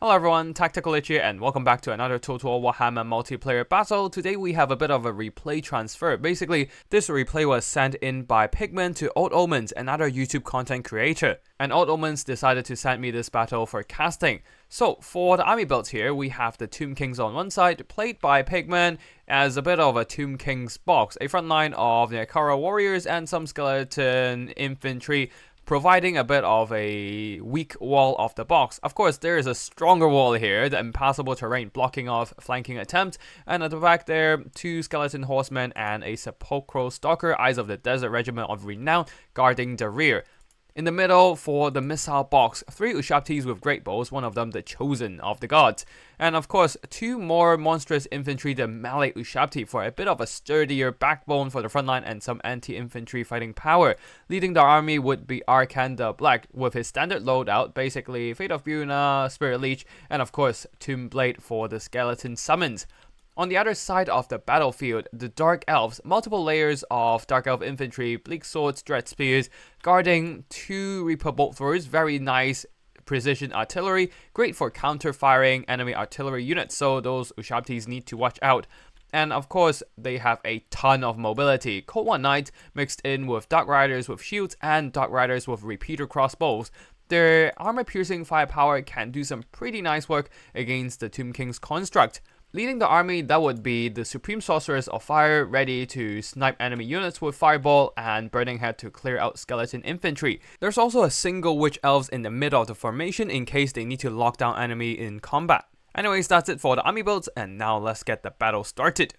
Hello everyone, Tactical Itch here, and welcome back to another Total Warhammer multiplayer battle. Today we have a bit of a replay transfer. Basically, this replay was sent in by Pigman to Old Omens, another YouTube content creator. And Old Omens decided to send me this battle for casting. So, for the army builds here, we have the Tomb Kings on one side, played by Pigman as a bit of a Tomb Kings box, a front line of the Arkhan warriors and some skeleton infantry, providing a bit of a weak wall of the box. Of course, there is a stronger wall here, the impassable terrain blocking off flanking attempts, and at the back there, 2 skeleton horsemen and a sepulchral stalker, Eyes of the Desert Regiment of Renown, guarding the rear. In the middle, for the missile box, 3 Ushabtis with great bows, one of them the chosen of the gods. And of course, 2 more monstrous infantry, the melee Ushabti, for a bit of a sturdier backbone for the front line and some anti-infantry fighting power. Leading the army would be Arkhan the Black, with his standard loadout, basically Fate of Buna, Spirit Leech, and of course, Tomb Blade for the skeleton summons. On the other side of the battlefield, the Dark Elves, multiple layers of Dark Elf infantry, bleak swords, dread spears, guarding 2 Reaper bolt throwers, very nice precision artillery, great for counter-firing enemy artillery units, so those Ushabtis need to watch out. And of course, they have a ton of mobility. Cold One Knights mixed in with Dark Riders with shields and Dark Riders with repeater crossbows. Their armor-piercing firepower can do some pretty nice work against the Tomb King's construct. Leading the army, that would be the Supreme Sorceress of Fire, ready to snipe enemy units with Fireball, and Burning Head to clear out skeleton infantry. There's also a single Witch Elves in the middle of the formation in case they need to lock down enemy in combat. Anyways, that's it for the army builds, and now let's get the battle started.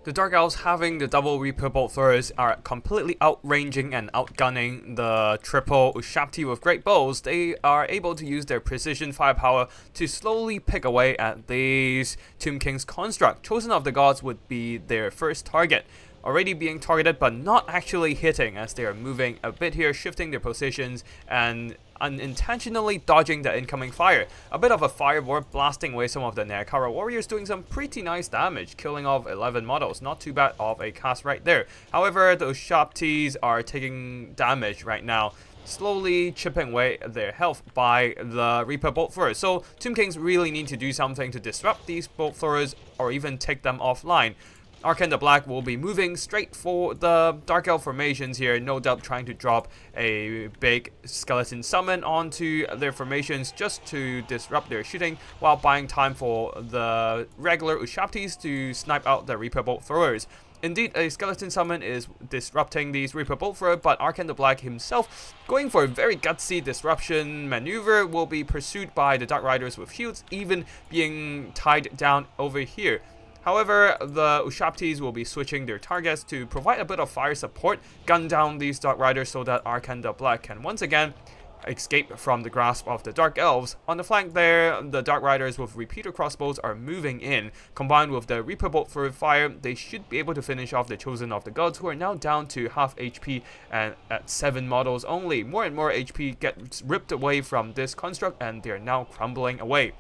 The Dark Elves, having the double Reaper bolt throwers, are completely outranging and outgunning the triple Ushabti with great bows. They are able to use their precision firepower to slowly pick away at these Tomb King's construct. Chosen of the Gods would be their first target. Already being targeted but not actually hitting, as they are moving a bit here, shifting their positions and unintentionally dodging the incoming fire. A bit of a fireboard blasting away some of the Arkhan warriors, doing some pretty nice damage, killing off 11 models. Not too bad of a cast right there. However, those Ushabtis are taking damage right now, slowly chipping away their health by the Reaper bolt throwers. So Tomb Kings really need to do something to disrupt these bolt throwers or even take them offline. Arkhan the Black will be moving straight for the Dark Elf formations here, no doubt trying to drop a big skeleton summon onto their formations just to disrupt their shooting, while buying time for the regular Ushabtis to snipe out the Reaper bolt throwers. Indeed, a skeleton summon is disrupting these Reaper bolt thrower, but Arkhan the Black himself, going for a very gutsy disruption maneuver, will be pursued by the Dark Riders with shields, even being tied down over here. However, the Ushabtis will be switching their targets to provide a bit of fire support, gun down these Dark Riders so that Arkhan the Black can once again escape from the grasp of the Dark Elves. On the flank there, the Dark Riders with repeater crossbows are moving in. Combined with the Reaper bolt for fire, they should be able to finish off the Chosen of the Gods, who are now down to half HP and at 7 models only. More and more HP get ripped away from this construct, and they are now crumbling away.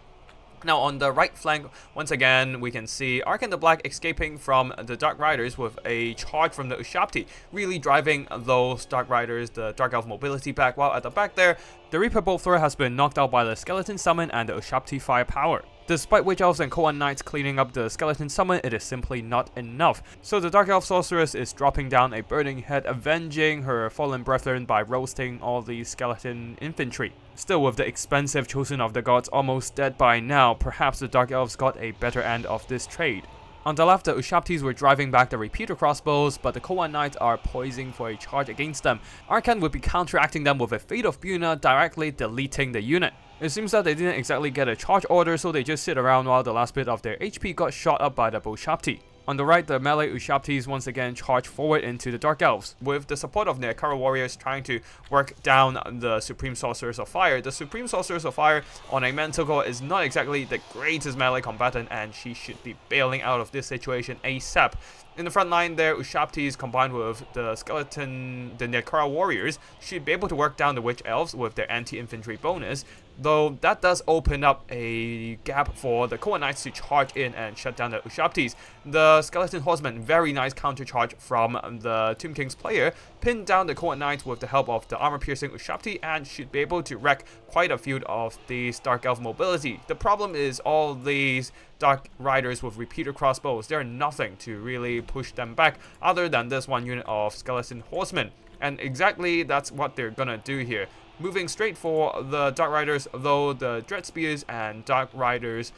Now on the right flank, once again, we can see Arkhan the Black escaping from the Dark Riders with a charge from the Ushabti, really driving those Dark Riders, the Dark Elf mobility back, while at the back there, the Reaper bolt thrower has been knocked out by the Skeleton Summon and the Ushabti firepower. Despite Witch Elves and Cold One Knights cleaning up the Skeleton Summon, it is simply not enough. So the Dark Elf Sorceress is dropping down a Burning Head, avenging her fallen brethren by roasting all the skeleton infantry. Still, with the expensive Chosen of the Gods almost dead by now, perhaps the Dark Elves got a better end of this trade. On the left, the Ushabtis were driving back the repeater crossbows, but the Cold One Knights are poising for a charge against them. Arkhan would be counteracting them with a Fate of Buna, directly deleting the unit. It seems that they didn't exactly get a charge order, so they just sit around while the last bit of their HP got shot up by the Ushabti. On the right, the melee Ushabtis once again charge forward into the Dark Elves, with the support of the Arkhan warriors trying to work down the Supreme Sorceress of Fire. The Supreme Sorceress of Fire on a Manticore is not exactly the greatest melee combatant, and she should be bailing out of this situation ASAP. In the front line there, Ushabtis combined with the skeleton, the Arkhan warriors, should be able to work down the Witch Elves with their anti-infantry bonus. though that does open up a gap for the Koa Knights to charge in and shut down the Ushabtis. The Skeleton Horsemen, very nice counter charge from the Tomb King's player, pinned down the Koa Knights with the help of the armor-piercing Ushabti and should be able to wreck quite a few of these Dark Elf mobility. The problem is all these Dark Riders with repeater crossbows, they're nothing to really push them back other than this one unit of Skeleton Horsemen. And exactly that's what they're gonna do here. Moving straight for the Dark Riders, though the Dread Spears and Dark Riders,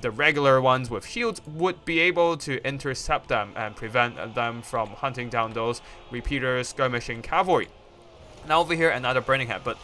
the regular ones with shields, would be able to intercept them and prevent them from hunting down those repeater skirmishing cavalry. Now over here, another Burning Head, but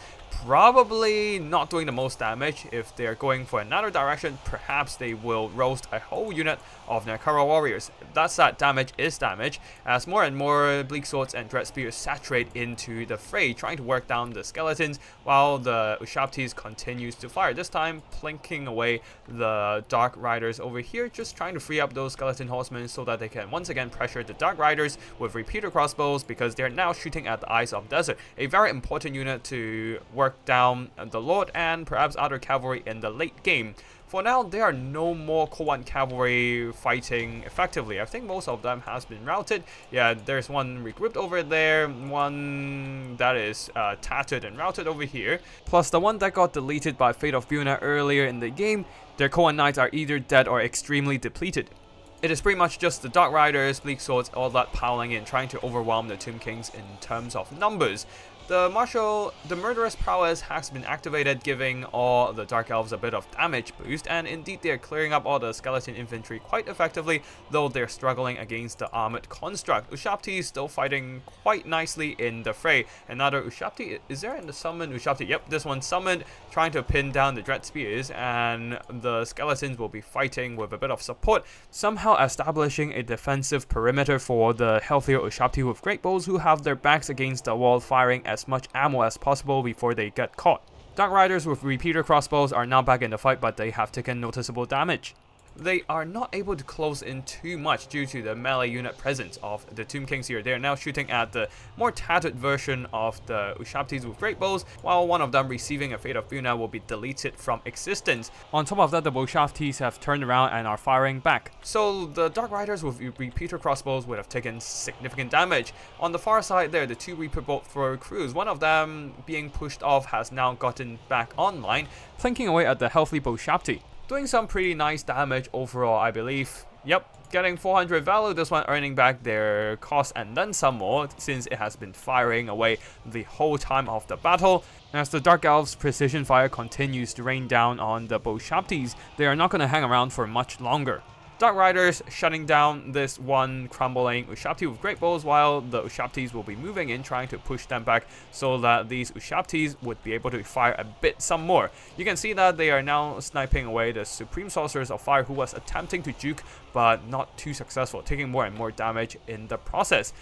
probably not doing the most damage. If they're going for another direction, perhaps they will roast a whole unit of Nakara warriors. That said, damage is damage, as more and more Bleak Swords and Dread Spears saturate into the fray, trying to work down the skeletons, while the Ushabtis continues to fire, this time plinking away the Dark Riders over here, just trying to free up those Skeleton Horsemen so that they can once again pressure the Dark Riders with repeater crossbows, because they're now shooting at the Eyes of Desert, a very important unit to work down the Lord and perhaps other cavalry in the late game. For now, there are no more Koan cavalry fighting effectively. I think most of them has been routed. Yeah, there's one regrouped over there, one that is tattered and routed over here. Plus the one that got deleted by Fate of Buna earlier in the game. Their Koan Knights are either dead or extremely depleted. It is pretty much just the Dark Riders, Bleak Swords, all that piling in, trying to overwhelm the Tomb Kings in terms of numbers. The Murderous Prowess has been activated, giving all the Dark Elves a bit of damage boost, and indeed they're clearing up all the Skeleton Infantry quite effectively, though they're struggling against the Armored Construct. Ushabti is still fighting quite nicely in the fray. Another Ushabti, is there in the summon Ushabti? Yep, this one summoned, trying to pin down the Dread Spears, and the Skeletons will be fighting with a bit of support, somehow establishing a defensive perimeter for the healthier Ushabti with Great Bows, who have their backs against the wall, firing as much ammo as possible before they get caught. Dark Riders with repeater crossbows are now back in the fight, but they have taken noticeable damage. They are not able to close in too much due to the melee unit presence of the Tomb Kings here. They are now shooting at the more tattered version of the Ushabtis with Great Bows, while one of them receiving a Fate of Buna will be deleted from existence. On top of that, the Ushabtis have turned around and are firing back. So the Dark Riders with repeater crossbows would have taken significant damage. On the far side there, the two Reaper Bolt Thrower crews, one of them being pushed off, has now gotten back online, plinking away at the healthy Ushabti, doing some pretty nice damage overall, I believe. Yep, getting 400 value, this one earning back their cost and then some more, since it has been firing away the whole time of the battle. As the Dark Elves' precision fire continues to rain down on the Ushabtis, they are not going to hang around for much longer. Dark Riders shutting down this one crumbling Ushabti with Great Bows, while the Ushabtis will be moving in, trying to push them back so that these Ushabtis would be able to fire a bit some more. You can see that they are now sniping away the Supreme Sorceress of Fire, who was attempting to juke but not too successful, taking more and more damage in the process.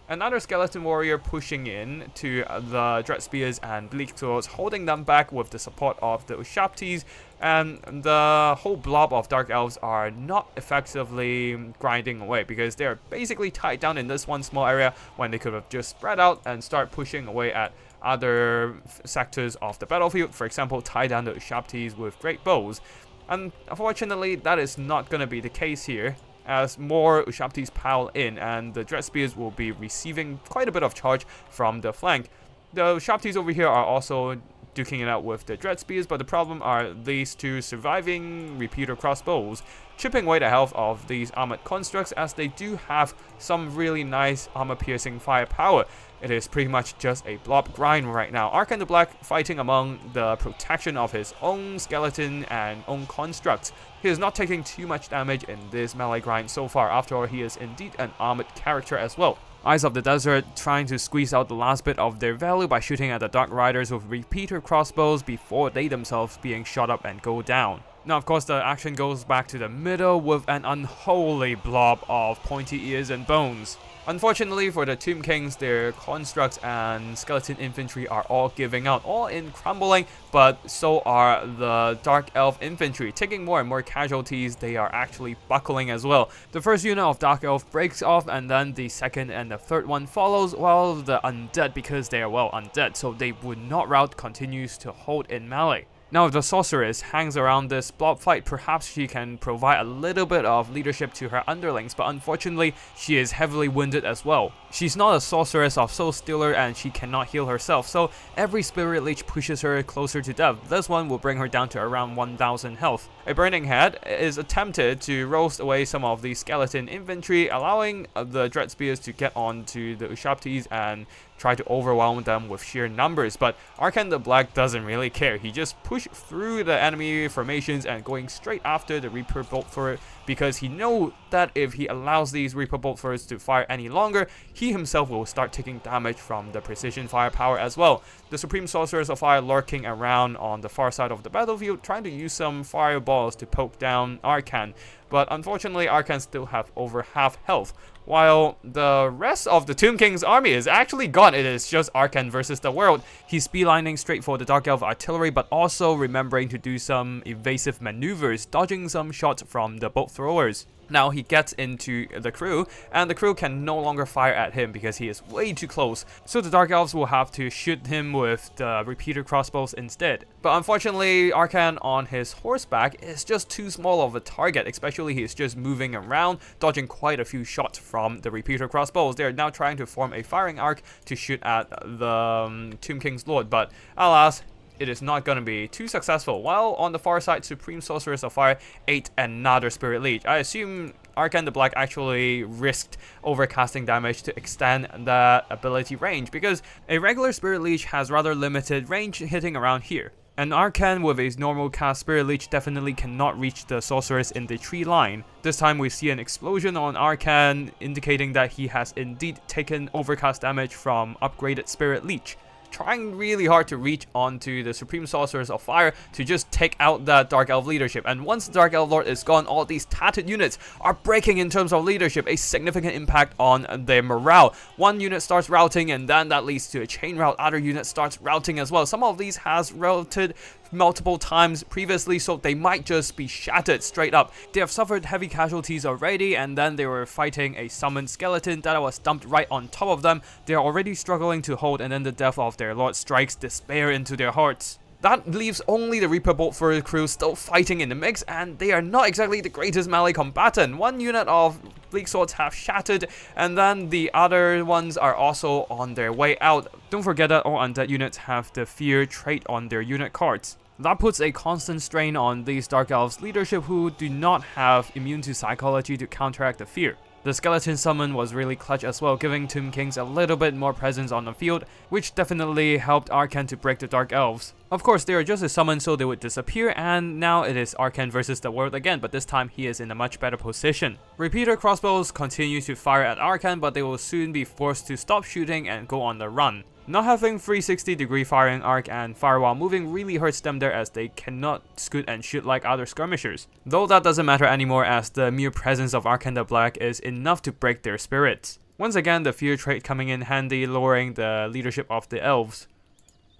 Another Skeleton Warrior pushing in to the Dread Spears and Bleak Swords, holding them back with the support of the Ushabtis, and the whole blob of Dark Elves are not effectively grinding away because they're basically tied down in this one small area when they could have just spread out and start pushing away at other sectors of the battlefield. For example, tie down the Ushabtis with Great Bows. And unfortunately, that is not going to be the case here, as more Ushabtis pile in and the Dread Spears will be receiving quite a bit of charge from the flank. The Ushabtis over here are also duking it out with the Dread Spears, but the problem are these two surviving repeater crossbows, chipping away the health of these armored constructs, as they do have some really nice armor-piercing firepower. It is pretty much just a blob grind right now. Arkhan the Black fighting among the protection of his own skeleton and own constructs. He is not taking too much damage in this melee grind so far. After all, he is indeed an armored character as well. Eyes of the Desert trying to squeeze out the last bit of their value by shooting at the Dark Riders with repeater crossbows before they themselves being shot up and go down. Now, of course, the action goes back to the middle with an unholy blob of pointy ears and bones. Unfortunately for the Tomb Kings, their constructs and skeleton infantry are all giving out, all in crumbling, but so are the Dark Elf infantry, taking more and more casualties. They are actually buckling as well. The first unit of Dark Elf breaks off, and then the second and the third one follows, while the undead, because they are well undead, so they would not rout, continues to hold in melee. Now, if the sorceress hangs around this blob fight, perhaps she can provide a little bit of leadership to her underlings, but unfortunately, she is heavily wounded as well. She's not a sorceress of Soul Stealer and she cannot heal herself, so every Spirit Leech pushes her closer to death. This one will bring her down to around 1000 health. A Burning Head is attempted to roast away some of the skeleton infantry, allowing the Dread Spears to get onto the Ushabtis and try to overwhelm them with sheer numbers, but Arkhan the Black doesn't really care. He just pushed through the enemy formations and going straight after the Reaper Bolt Thrower, because he knows that if he allows these Reaper Bolt Throwers to fire any longer, he himself will start taking damage from the precision firepower as well. The Supreme Sorceress of Fire lurking around on the far side of the battlefield, trying to use some fireballs to poke down Arkhan, but unfortunately Arkhan still have over half health, while the rest of the Tomb King's army is actually gone. It is just Arkhan versus the world. He's beelining straight for the Dark Elf artillery, but also remembering to do some evasive maneuvers, dodging some shots from the bolt throwers. Now he gets into the crew, and the crew can no longer fire at him because he is way too close, so the Dark Elves will have to shoot him with the repeater crossbows instead. But unfortunately, Arkhan on his horseback is just too small of a target, especially he's just moving around, dodging quite a few shots from the repeater crossbows. They are now trying to form a firing arc to shoot at the Tomb King's Lord, but alas, it is not going to be too successful. While on the far side, Supreme Sorceress of Fire ate another Spirit Leech. I assume Arkhan the Black actually risked overcasting damage to extend that ability range, because a regular Spirit Leech has rather limited range, hitting around here. And Arkhan with his normal cast Spirit Leech definitely cannot reach the Sorceress in the tree line. This time we see an explosion on Arkhan, indicating that he has indeed taken overcast damage from upgraded Spirit Leech, trying really hard to reach onto the Supreme Sorceress of Fire to just take out that Dark Elf leadership. And once the Dark Elf Lord is gone, all these tattered units are breaking in terms of leadership, a significant impact on their morale. One unit starts routing, and then that leads to a chain rout. Other unit starts routing as well. Some of these has routed multiple times previously, so they might just be shattered straight up. They have suffered heavy casualties already, and then they were fighting a summoned skeleton that was dumped right on top of them. They are already struggling to hold, and then the death of their lord strikes despair into their hearts. That leaves only the Reaper Bolt Thrower crew still fighting in the mix, and they are not exactly the greatest melee combatant. One unit of Bleak Swords have shattered, and then the other ones are also on their way out. Don't forget that all undead units have the Fear trait on their unit cards. That puts a constant strain on these Dark Elves leadership, who do not have immune to psychology to counteract the fear. The skeleton summon was really clutch as well, giving Tomb Kings a little bit more presence on the field, which definitely helped Arkhan to break the Dark Elves. Of course, they are just a summon, so they would disappear, and now it is Arkhan versus the world again, but this time he is in a much better position. Repeater crossbows continue to fire at Arkhan, but they will soon be forced to stop shooting and go on the run. Not having 360-degree firing arc and fire while moving really hurts them there, as they cannot scoot and shoot like other skirmishers. Though that doesn't matter anymore, as the mere presence of Arkhan the Black is enough to break their spirits. Once again, the Fear trait coming in handy, lowering the leadership of the Elves.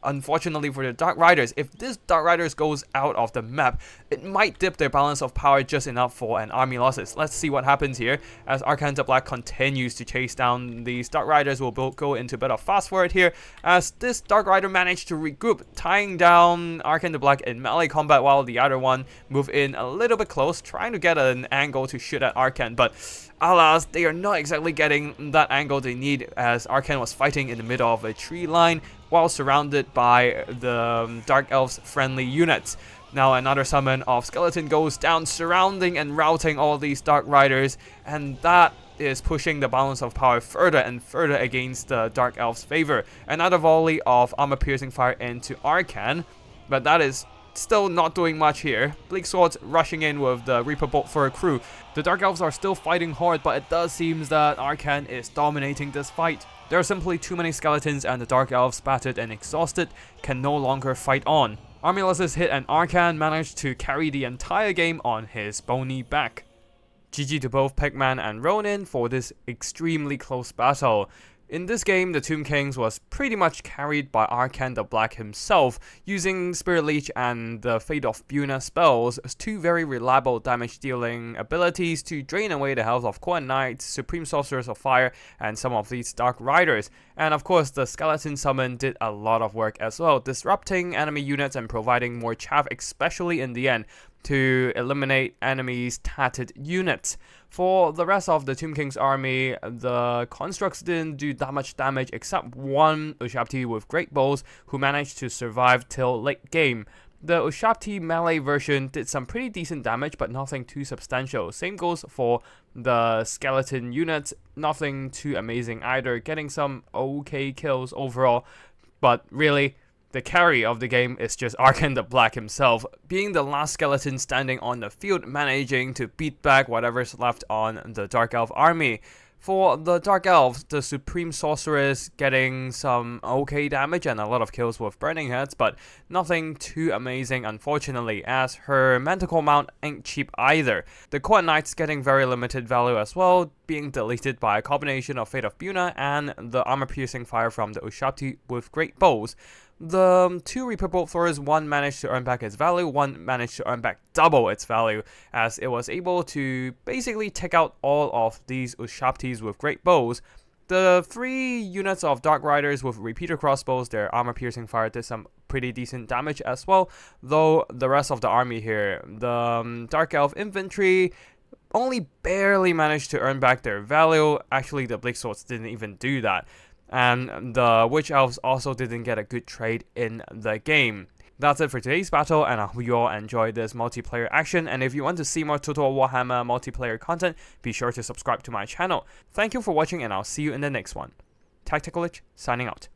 Unfortunately for the Dark Riders, if this Dark Riders goes out of the map, it might dip their balance of power just enough for an army losses. Let's see what happens here. As Arkhan the Black continues to chase down these Dark Riders, we'll go into a bit of fast forward here, as this Dark Rider managed to regroup, tying down Arkhan the Black in melee combat, while the other one moved in a little bit close, trying to get an angle to shoot at Arkhan, but alas, they are not exactly getting that angle they need, as Arkhan was fighting in the middle of a tree line while surrounded by the Dark Elves friendly units. Now another summon of skeleton goes down, surrounding and routing all these Dark Riders, and that is pushing the balance of power further and further against the Dark Elves' favor. Another volley of armor piercing fire into Arkhan, but that is still not doing much here. Bleak Swords rushing in with the Reaper Bolt for a crew. The Dark Elves are still fighting hard, but it does seem that Arkhan is dominating this fight. There are simply too many skeletons, and the Dark Elves, battered and exhausted, can no longer fight on. Army losses hit, and Arkhan managed to carry the entire game on his bony back. GG to both Pigman and Ronin for this extremely close battle. In this game, the Tomb Kings was pretty much carried by Arkhan the Black himself, using Spirit Leech and the Fate of Buna spells as two very reliable damage dealing abilities to drain away the health of Court Knights, Supreme Sorcerers of Fire, and some of these Dark Riders. And of course, the Skeleton Summon did a lot of work as well, disrupting enemy units and providing more chaff, especially in the end, to eliminate enemies' tattered units. For the rest of the Tomb King's army, the constructs didn't do that much damage except one Ushabti with great bows who managed to survive till late game. The Ushabti melee version did some pretty decent damage, but nothing too substantial. Same goes for the skeleton units, nothing too amazing either, getting some okay kills overall, but really, the carry of the game is just Arkhan the Black himself, being the last skeleton standing on the field, managing to beat back whatever's left on the Dark Elf army. For the Dark Elves, the Supreme Sorceress getting some okay damage and a lot of kills with Burning Heads, but nothing too amazing unfortunately, as her Manticore Mount ain't cheap either. The Court Knights getting very limited value as well, being deleted by a combination of Fate of Buna and the Armor Piercing Fire from the Ushabti with great bows. The two Reaper Bolt Throwers, one managed to earn back its value, one managed to earn back double its value, as it was able to basically take out all of these Ushabtis with great bows. The three units of Dark Riders with repeater crossbows, their Armor Piercing Fire did some pretty decent damage as well, though the rest of the army here, the Dark Elf Infantry, only barely managed to earn back their value. Actually, the Bleak Swords didn't even do that. And the Witch Elves also didn't get a good trade in the game. That's it for today's battle, and I hope you all enjoyed this multiplayer action, and if you want to see more Total Warhammer multiplayer content, be sure to subscribe to my channel. Thank you for watching, and I'll see you in the next one. Tactical Lich, signing out.